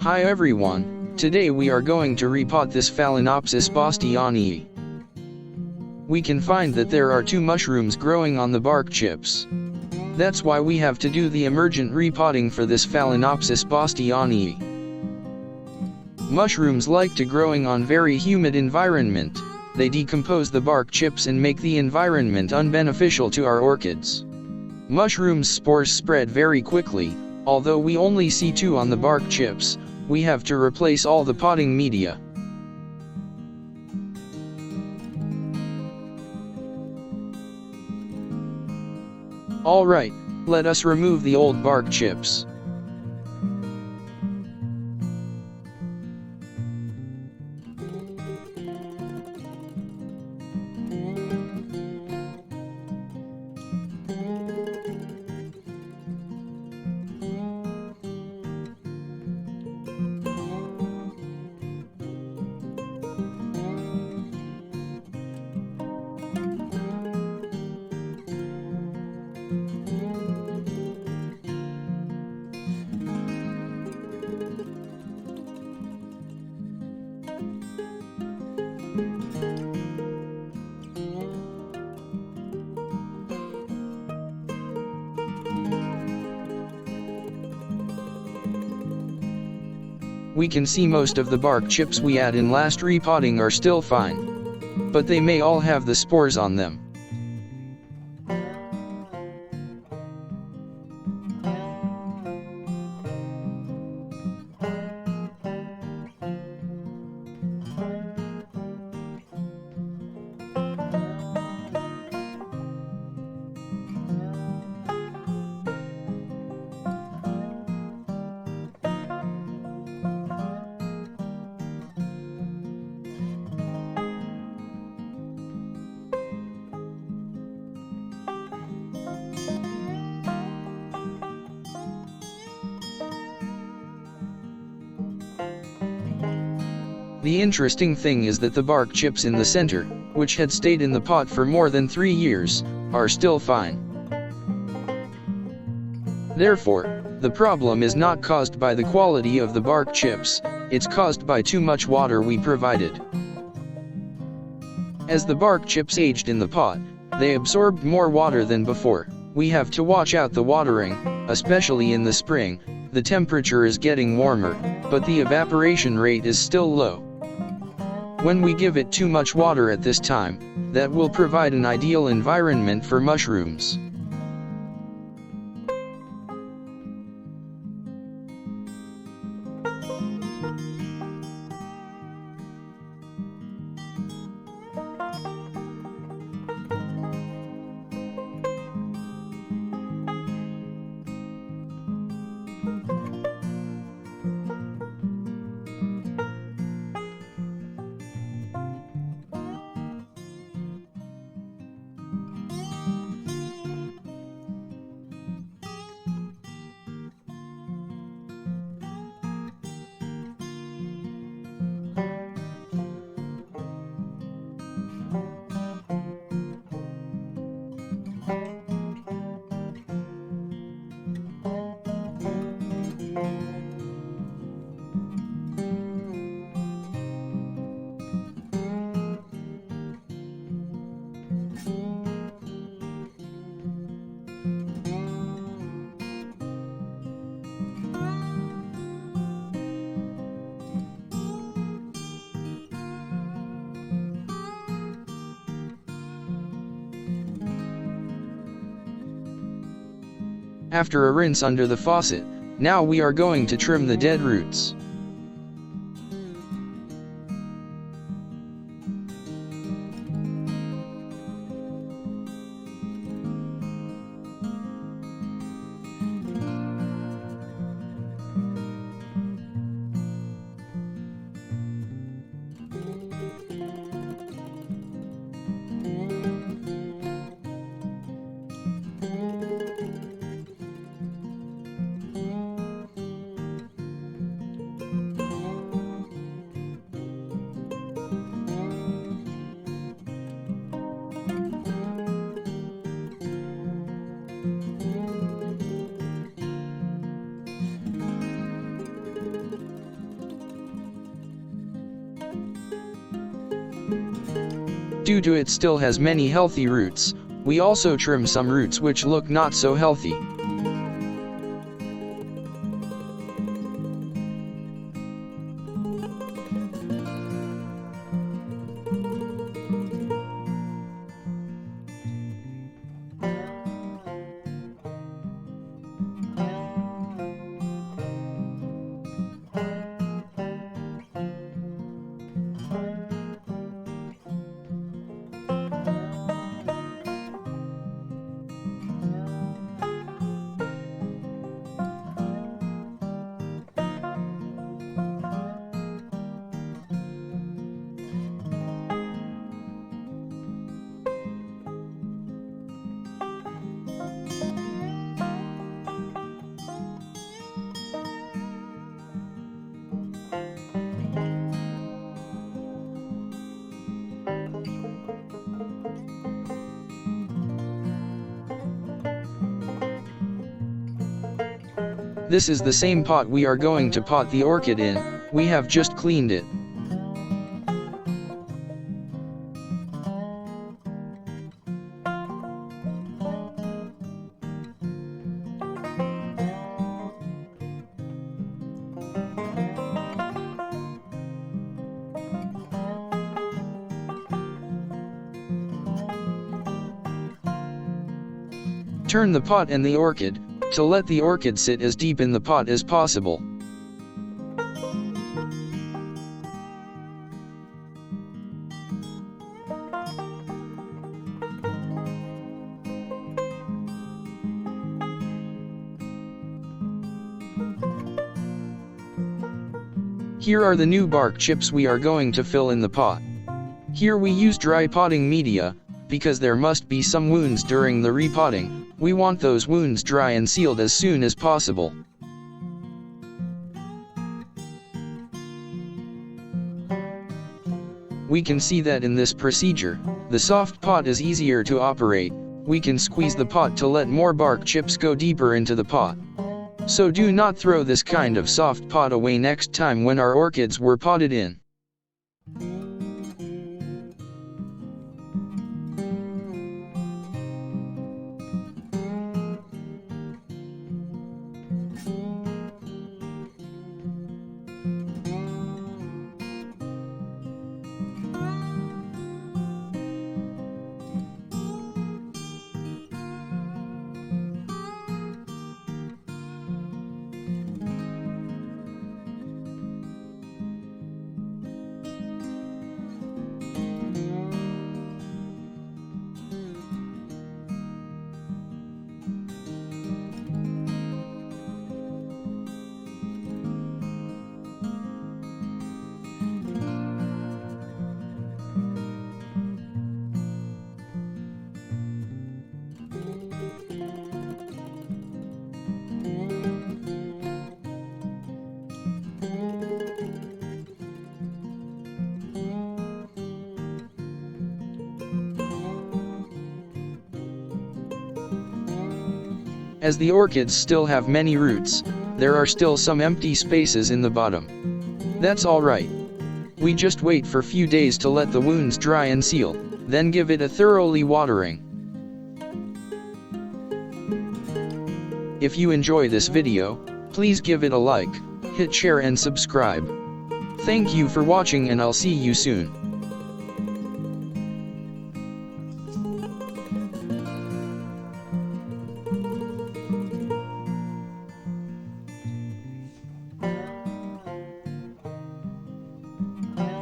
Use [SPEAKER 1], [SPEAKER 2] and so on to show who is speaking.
[SPEAKER 1] Hi everyone, today we are going to repot this Phalaenopsis bastianii. We can find that there are 2 mushrooms growing on the bark chips. That's why we have to do the emergent repotting for this Phalaenopsis bastianii. Mushrooms like to growing on very humid environment. They decompose the bark chips and make the environment unbeneficial to our orchids. Mushrooms spores spread very quickly. Although we only see 2 on the bark chips, we have to replace all the potting media. Alright, let us remove the old bark chips. We can see most of the bark chips we had in last repotting are still fine. But they may all have the spores on them. The interesting thing is that the bark chips in the center, which had stayed in the pot for more than 3 years, are still fine. Therefore, the problem is not caused by the quality of the bark chips, it's caused by too much water we provided. As the bark chips aged in the pot, they absorbed more water than before. We have to watch out the watering, especially in the spring. The temperature is getting warmer, but the evaporation rate is still low. When we give it too much water at this time, that will provide an ideal environment for mushrooms. After a rinse under the faucet, now we are going to trim the dead roots. Due to it still has many healthy roots, we also trim some roots which look not so healthy. This is the same pot we are going to pot the orchid in. We have just cleaned it. Turn the pot and the orchid, to let the orchid sit as deep in the pot as possible. Here are the new bark chips we are going to fill in the pot. Here we use dry potting media, because there must be some wounds during the repotting. We want those wounds dry and sealed as soon as possible. We can see that in this procedure, the soft pot is easier to operate. We can squeeze the pot to let more bark chips go deeper into the pot. So do not throw this kind of soft pot away next time when our orchids were potted in. As the orchids still have many roots, there are still some empty spaces in the bottom. That's alright. We just wait for few days to let the wounds dry and seal, then give it a thoroughly watering. If you enjoy this video, please give it a like, hit share and subscribe. Thank you for watching and I'll see you soon.